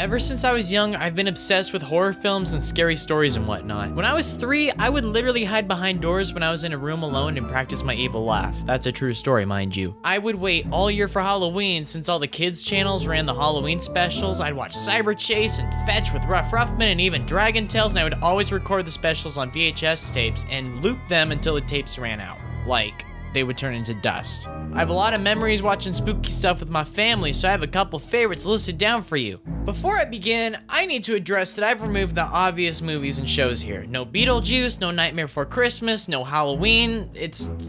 Ever since I was young, I've been obsessed with horror films and scary stories and whatnot. When I was 3, I would literally hide behind doors when I was in a room alone and practice my evil laugh. That's a true story, mind you. I would wait all year for Halloween since all the kids' channels ran the Halloween specials. I'd watch Cyber Chase and Fetch with Rough Ruffman and even Dragon Tales, and I would always record the specials on VHS tapes and loop them until the tapes ran out. Like, they would turn into dust. I have a lot of memories watching spooky stuff with my family, so I have a couple favorites listed down for you. Before I begin, I need to address that I've removed the obvious movies and shows here. No Beetlejuice, no Nightmare Before Christmas, no Halloween.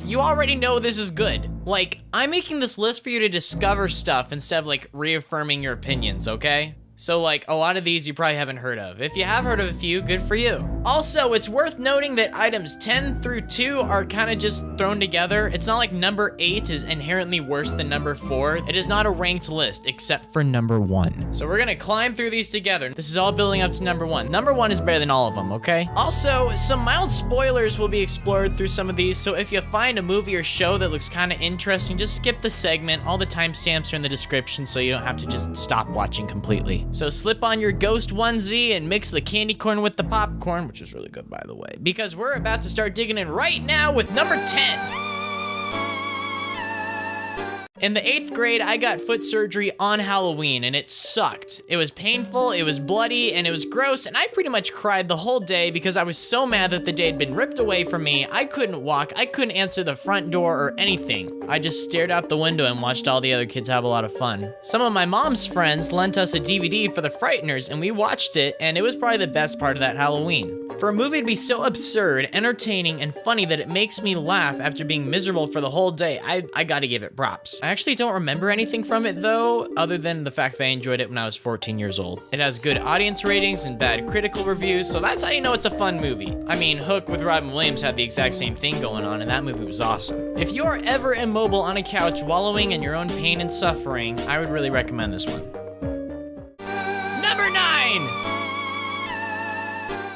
You already know this is good. Like, I'm making this list for you to discover stuff instead of like reaffirming your opinions, okay? So like, a lot of these you probably haven't heard of. If you have heard of a few, good for you. Also, it's worth noting that items 10 through 2 are kind of just thrown together. It's not like number 8 is inherently worse than number 4. It is not a ranked list, except for number 1. So we're gonna climb through these together. This is all building up to number 1. Number 1 is better than all of them, okay? Also, some mild spoilers will be explored through some of these, so if you find a movie or show that looks kind of interesting, just skip the segment. All the timestamps are in the description, so you don't have to just stop watching completely. So slip on your ghost onesie and mix the candy corn with the popcorn, which is really good, by the way, because we're about to start digging in right now with number 10. In the 8th grade, I got foot surgery on Halloween, and it sucked. It was painful, it was bloody, and it was gross, and I pretty much cried the whole day because I was so mad that the day had been ripped away from me. I couldn't walk, I couldn't answer the front door or anything. I just stared out the window and watched all the other kids have a lot of fun. Some of my mom's friends lent us a DVD for The Frighteners, and we watched it, and it was probably the best part of that Halloween. For a movie to be so absurd, entertaining, and funny that it makes me laugh after being miserable for the whole day, I gotta give it props. I actually don't remember anything from it though, other than the fact that I enjoyed it when I was 14 years old. It has good audience ratings and bad critical reviews, so that's how you know it's a fun movie. I mean, Hook with Robin Williams had the exact same thing going on, and that movie was awesome. If you are ever immobile on a couch wallowing in your own pain and suffering, I would really recommend this one. Number 9!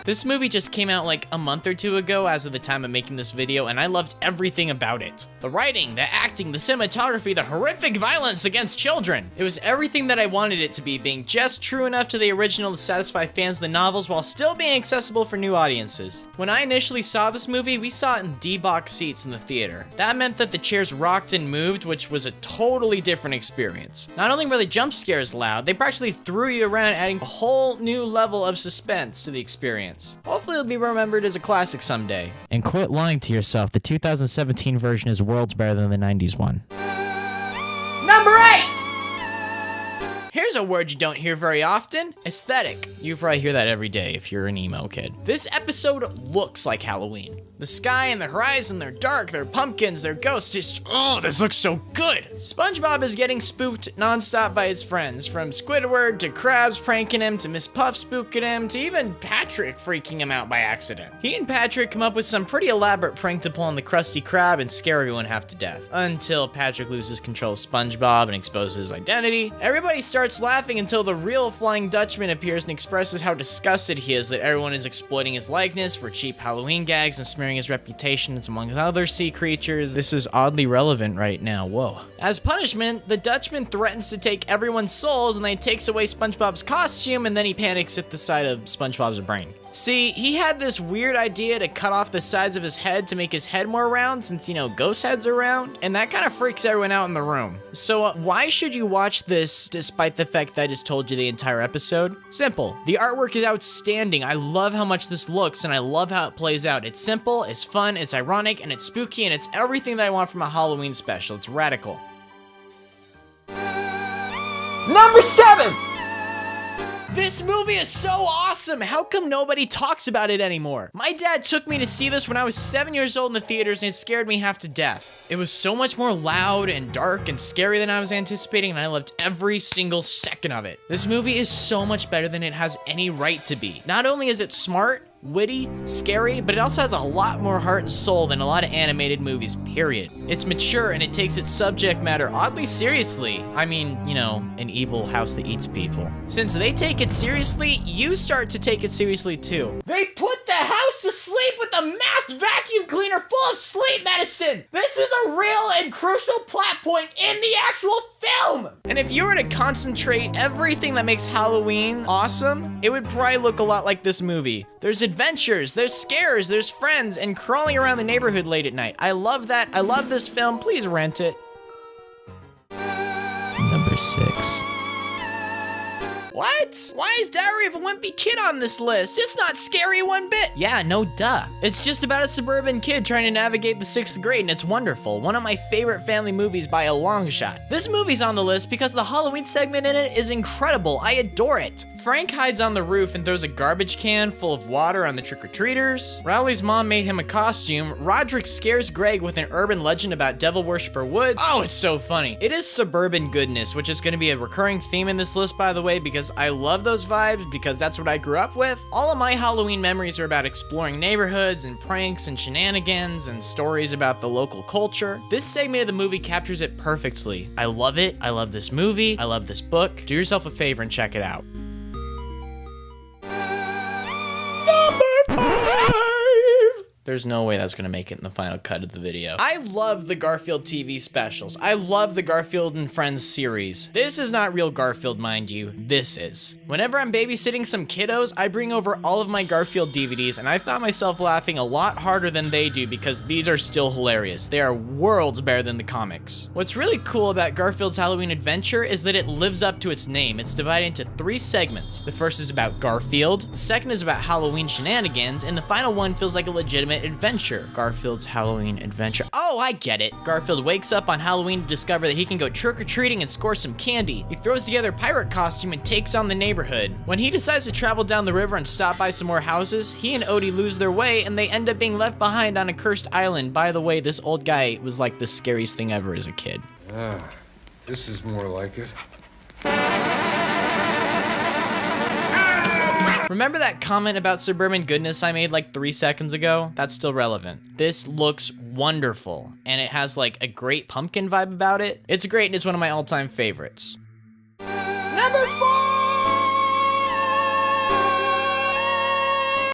This movie just came out like a month or 2 ago as of the time of making this video, and I loved everything about it. The writing, the acting, the cinematography, the horrific violence against children. It was everything that I wanted it to be, being just true enough to the original to satisfy fans of the novels while still being accessible for new audiences. When I initially saw this movie, we saw it in D-box seats in the theater. That meant that the chairs rocked and moved, which was a totally different experience. Not only were the jump scares loud, they practically threw you around, adding a whole new level of suspense to the experience. Hopefully it'll be remembered as a classic someday. And quit lying to yourself, the 2017 version is worlds better than the 90s one. Number 8! Here's a word you don't hear very often, aesthetic. You probably hear that every day if you're an emo kid. This episode looks like Halloween. The sky and the horizon, they're dark, they're pumpkins, they're ghosts, this looks so good. SpongeBob is getting spooked nonstop by his friends, from Squidward to Krabs pranking him to Miss Puff spooking him to even Patrick freaking him out by accident. He and Patrick come up with some pretty elaborate prank to pull on the Krusty Krab and scare everyone half to death, until Patrick loses control of SpongeBob and exposes his identity. Everybody starts laughing until the real Flying Dutchman appears and expresses how disgusted he is that everyone is exploiting his likeness for cheap Halloween gags and smearing his reputation among other sea creatures. This is oddly relevant right now, whoa. As punishment, the Dutchman threatens to take everyone's souls and then he takes away SpongeBob's costume and then he panics at the sight of SpongeBob's brain. See, he had this weird idea to cut off the sides of his head to make his head more round since, ghost heads are round, and that kind of freaks everyone out in the room. So why should you watch this despite the fact that I just told you the entire episode? Simple. The artwork is outstanding. I love how much this looks and I love how it plays out. It's simple, it's fun, it's ironic, and it's spooky, and it's everything that I want from a Halloween special. It's radical. Number 7! This movie is so awesome! How come nobody talks about it anymore? My dad took me to see this when I was 7 years old in the theaters and it scared me half to death. It was so much more loud and dark and scary than I was anticipating, and I loved every single second of it. This movie is so much better than it has any right to be. Not only is it smart, witty, scary, but it also has a lot more heart and soul than a lot of animated movies, period. It's mature and it takes its subject matter oddly seriously. I mean, an evil house that eats people. Since they take it seriously, you start to take it seriously too. They put the house of asleep with a masked vacuum cleaner full of sleep medicine. This is a real and crucial plot point in the actual film. And if you were to concentrate everything that makes Halloween awesome, it would probably look a lot like this movie. There's adventures, there's scares, there's friends, and crawling around the neighborhood late at night. I love that. I love this film. Please rent it. Number 6. What? Why is Diary of a Wimpy Kid on this list? It's not scary one bit. Yeah, no duh. It's just about a suburban kid trying to navigate the 6th grade, and it's wonderful. One of my favorite family movies by a long shot. This movie's on the list because the Halloween segment in it is incredible. I adore it. Frank hides on the roof and throws a garbage can full of water on the trick-or-treaters. Rowley's mom made him a costume. Roderick scares Greg with an urban legend about Devil Worshipper Woods. Oh, it's so funny. It is suburban goodness, which is going to be a recurring theme in this list, by the way, because I love those vibes, because that's what I grew up with. All of my Halloween memories are about exploring neighborhoods and pranks and shenanigans and stories about the local culture. This segment of the movie captures it perfectly. I love it. I love this movie. I love this book. Do yourself a favor and check it out. There's no way that's gonna make it in the final cut of the video. I love the Garfield TV specials. I love the Garfield and Friends series. This is not real Garfield, mind you. This is. Whenever I'm babysitting some kiddos, I bring over all of my Garfield DVDs, and I found myself laughing a lot harder than they do because these are still hilarious. They are worlds better than the comics. What's really cool about Garfield's Halloween Adventure is that it lives up to its name. It's divided into 3 segments. The first is about Garfield, the second is about Halloween shenanigans, and the final one feels like a legitimate adventure. Garfield's Halloween Adventure. Oh, I get it. Garfield wakes up on Halloween to discover that he can go trick-or-treating and score some candy. He throws together a pirate costume and takes on the neighborhood. When he decides to travel down the river and stop by some more houses, he and Odie lose their way and they end up being left behind on a cursed island. By the way, this old guy was like the scariest thing ever as a kid. This is more like it. Remember that comment about suburban goodness I made like 3 seconds ago? That's still relevant. This looks wonderful, and it has like a great pumpkin vibe about it. It's great, and it's one of my all-time favorites. Number 4!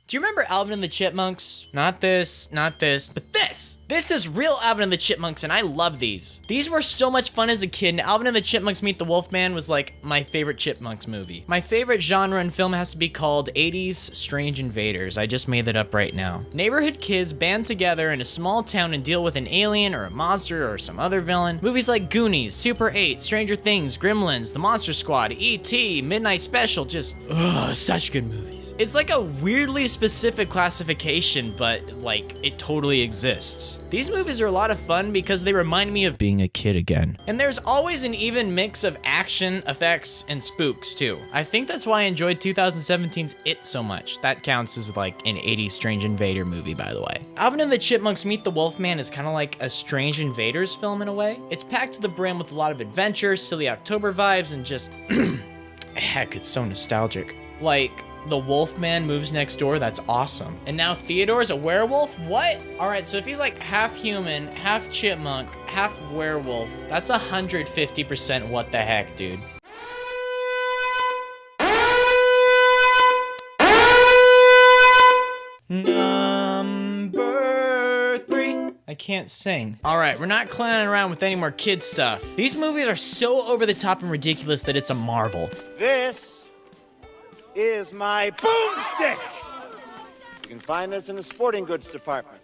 Do you remember Alvin and the Chipmunks? Not this, but this! This is real Alvin and the Chipmunks, and I love these. These were so much fun as a kid, and Alvin and the Chipmunks Meet the Wolfman was like my favorite Chipmunks movie. My favorite genre in film has to be called 80s Strange Invaders. I just made that up right now. Neighborhood kids band together in a small town and deal with an alien or a monster or some other villain. Movies like Goonies, Super 8, Stranger Things, Gremlins, The Monster Squad, E.T., Midnight Special, just, such good movies. It's like a weirdly specific classification, but like, it totally exists. These movies are a lot of fun because they remind me of being a kid again. And there's always an even mix of action, effects, and spooks too. I think that's why I enjoyed 2017's It so much. That counts as like an 80s Strange Invader movie, by the way. Alvin and the Chipmunks Meet the Wolfman is kind of like a Strange Invaders film in a way. It's packed to the brim with a lot of adventure, silly October vibes, and just, heck, it's so nostalgic. Like, the Wolfman moves next door, that's awesome. And now Theodore's a werewolf? What? Alright, so if he's like half human, half chipmunk, half werewolf, that's 150% what the heck, dude. Number 3. I can't sing. Alright, we're not clowning around with any more kid stuff. These movies are so over the top and ridiculous that it's a marvel. This is my boomstick. You can find this in the sporting goods department.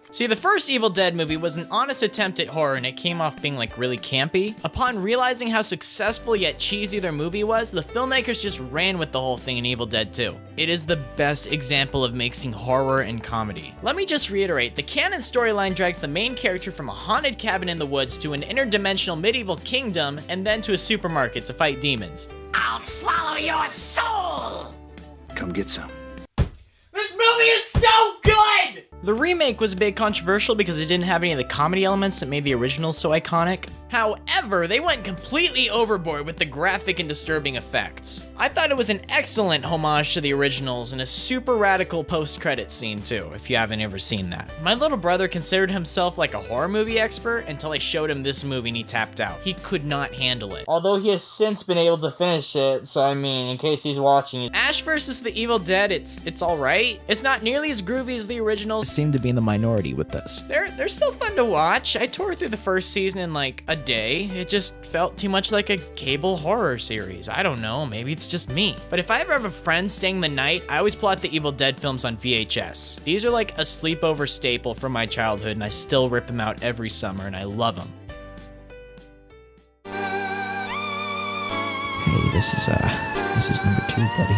See, the first Evil Dead movie was an honest attempt at horror, and it came off being like really campy. Upon realizing how successful yet cheesy their movie was, the filmmakers just ran with the whole thing in Evil Dead 2. It is the best example of mixing horror and comedy. Let me just reiterate, the canon storyline drags the main character from a haunted cabin in the woods to an interdimensional medieval kingdom, and then to a supermarket to fight demons. I'll swallow your soul! Come get some. This movie is so good! The remake was a bit controversial because it didn't have any of the comedy elements that made the original so iconic. However, they went completely overboard with the graphic and disturbing effects. I thought it was an excellent homage to the originals and a super radical post-credit scene too, if you haven't ever seen that. My little brother considered himself like a horror movie expert until I showed him this movie and he tapped out. He could not handle it. Although he has since been able to finish it, so I mean, in case he's watching it. Ash vs. the Evil Dead, it's alright. It's not nearly as groovy as the originals. Seem to be in the minority with this. They're still fun to watch. I tore through the first season in like a day. It just felt too much like a cable horror series. I don't know, maybe it's just me. But if I ever have a friend staying the night, I always pull out the Evil Dead films on VHS. These are like a sleepover staple from my childhood, and I still rip them out every summer, and I love them. Hey, this is number 2, buddy.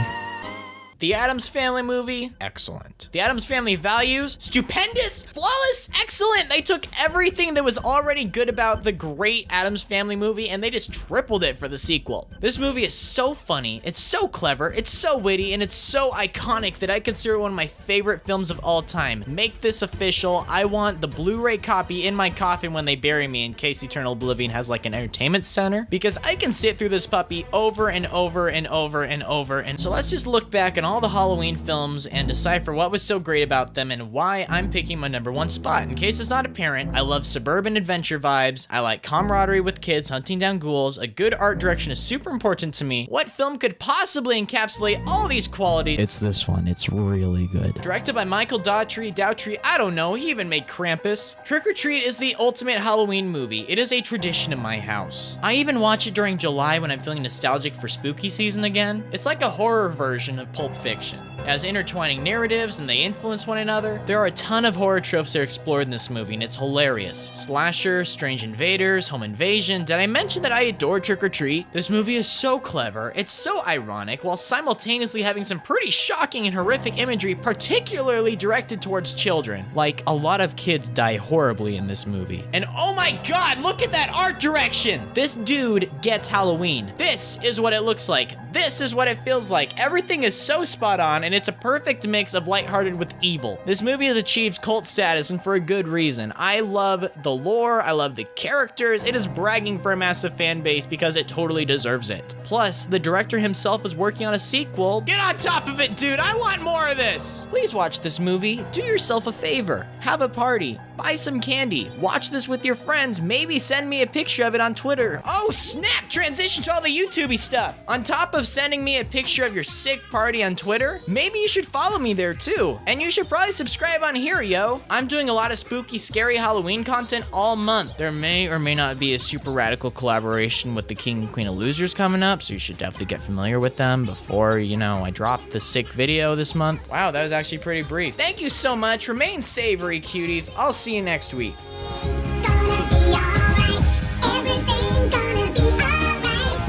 The Addams Family movie, excellent. The Addams Family values, stupendous, flawless, excellent. They took everything that was already good about the great Addams Family movie and they just tripled it for the sequel. This movie is so funny, it's so clever, it's so witty, and it's so iconic that I consider it one of my favorite films of all time. Make this official. I want the Blu-ray copy in my coffin when they bury me in case Eternal Oblivion has like an entertainment center, because I can sit through this puppy over and over and over and over. And so let's just look back on all the Halloween films and decipher what was so great about them and why I'm picking my number 1 spot. In case it's not apparent, I love suburban adventure vibes, I like camaraderie with kids hunting down ghouls, a good art direction is super important to me. What film could possibly encapsulate all these qualities? It's this one, it's really good. Directed by Michael Dowtry, I don't know, he even made Krampus. Trick or Treat is the ultimate Halloween movie. It is a tradition in my house. I even watch it during July when I'm feeling nostalgic for spooky season again. It's like a horror version of Pulp Fiction. It has intertwining narratives and they influence one another. There are a ton of horror tropes that are explored in this movie and it's hilarious. Slasher, strange invaders, home invasion. Did I mention that I adore Trick or Treat? This movie is so clever, it's so ironic, while simultaneously having some pretty shocking and horrific imagery, particularly directed towards children. Like, a lot of kids die horribly in this movie. And oh my god, look at that art direction! This dude gets Halloween. This is what it looks like. This is what it feels like. Everything is so spot on, and it's a perfect mix of lighthearted with evil. This movie has achieved cult status, and for a good reason. I love the lore, I love the characters, it is bragging for a massive fan base because it totally deserves it. Plus, the director himself is working on a sequel. Get on top of it, dude, I want more of this! Please watch this movie, do yourself a favor, have a party, buy some candy, watch this with your friends, maybe send me a picture of it on Twitter. Oh snap, transition to all the YouTubey stuff. On top of sending me a picture of your sick party on Twitter, maybe you should follow me there too. And you should probably subscribe on here, yo. I'm doing a lot of spooky, scary Halloween content all month. There may or may not be a super radical collaboration with the King and Queen of Losers coming up, so you should definitely get familiar with them before, you know, I drop the sick video this month. Wow, that was actually pretty brief. Thank you so much. Remain savory, cuties. I'll see you next week. Gonna be alright. Everything gonna be alright.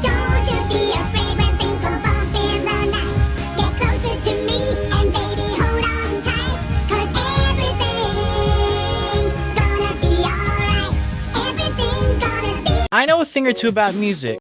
Don't you be afraid when things go bump in the night. Get closer to me and baby hold on tight. 'Cause everything's gonna be alright. Everything's gonna be. I know a thing or two about music.